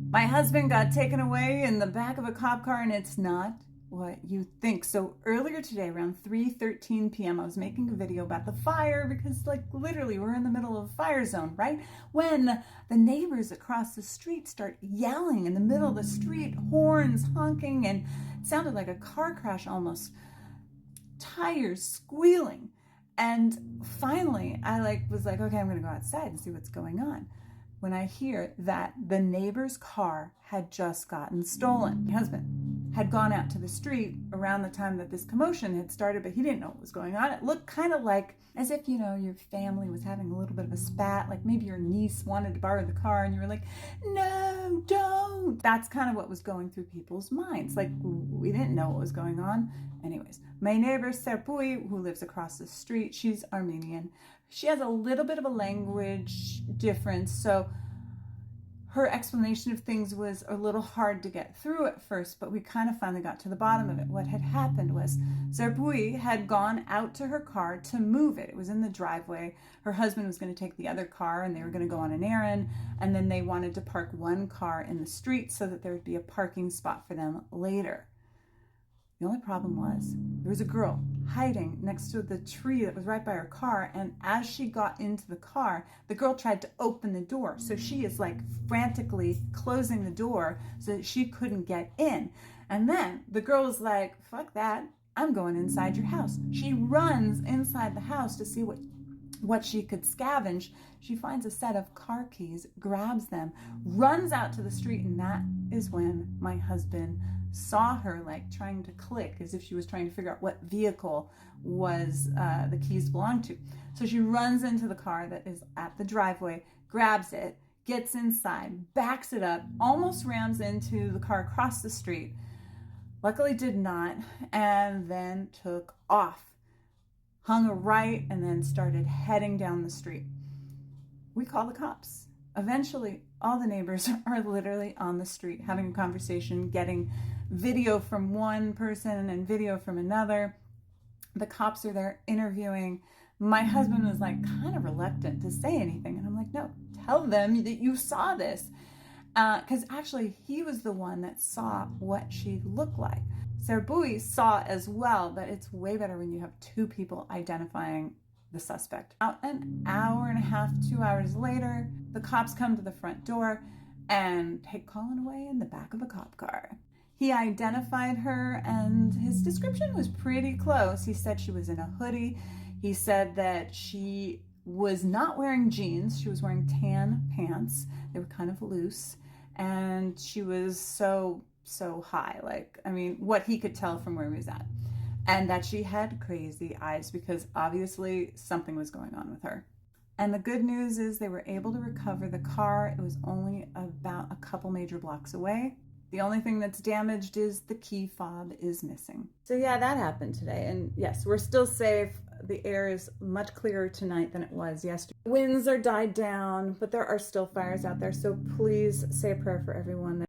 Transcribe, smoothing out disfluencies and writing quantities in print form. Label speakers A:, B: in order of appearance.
A: My husband got taken away in the back of a cop car, and it's not what you think. So earlier today, around 3:13 p.m., I was making a video about the fire because, like, literally we're in the middle of a fire zone, right? When the neighbors across the street start yelling in the middle of the street, horns honking, and it sounded like a car crash almost, tires squealing. And finally, I was like, okay, I'm gonna go outside and see what's going on, when I hear that the neighbor's car had just gotten stolen. My husband had gone out to the street around the time that this commotion had started, but he didn't know what was going on. It looked kind of like as if, your family was having a little bit of a spat, like maybe your niece wanted to borrow the car and you were like, no, don't. That's kind of what was going through people's minds. Like, we didn't know what was going on. Anyways, my neighbor Serpui, who lives across the street, she's Armenian. She has a little bit of a language difference, so her explanation of things was a little hard to get through at first, but we kind of finally got to the bottom of it. What had happened was Serpui had gone out to her car to move it. It was in the driveway. Her husband was going to take the other car and they were going to go on an errand, and then they wanted to park one car in the street so that there would be a parking spot for them later. The only problem was there was a girl hiding next to the tree that was right by her car, and as she got into the car, the girl tried to open the door. So she is like frantically closing the door so that she couldn't get in. And then the girl was like, fuck that, I'm going inside your house. She runs inside the house to see what she could scavenge. She finds a set of car keys, grabs them, runs out to the street, and that is when my husband saw her like trying to click as if she was trying to figure out what vehicle was the keys belonged to. So she runs into the car that is at the driveway, grabs it, gets inside, backs it up, almost rams into the car across the street. Luckily did not, and then took off. Hung a right and then started heading down the street. We call the cops. Eventually, all the neighbors are literally on the street having a conversation, getting video from one person and video from another. The cops are there interviewing. My husband was like kind of reluctant to say anything. And I'm like, no, tell them that you saw this. Because actually he was the one that saw what she looked like. Serpui saw as well, but it's way better when you have two people identifying the suspect. About an hour and a half, 2 hours later, the cops come to the front door and take Colin away in the back of a cop car. He identified her and his description was pretty close. He said she was in a hoodie. He said that she was not wearing jeans. She was wearing tan pants. They were kind of loose. And she was so high. What he could tell from where he was at. And that she had crazy eyes because obviously something was going on with her. And the good news is they were able to recover the car. It was only about a couple major blocks away. The only thing that's damaged is the key fob is missing. So yeah, that happened today. And yes, we're still safe. The air is much clearer tonight than it was yesterday. Winds are died down, but there are still fires out there. So please say a prayer for everyone.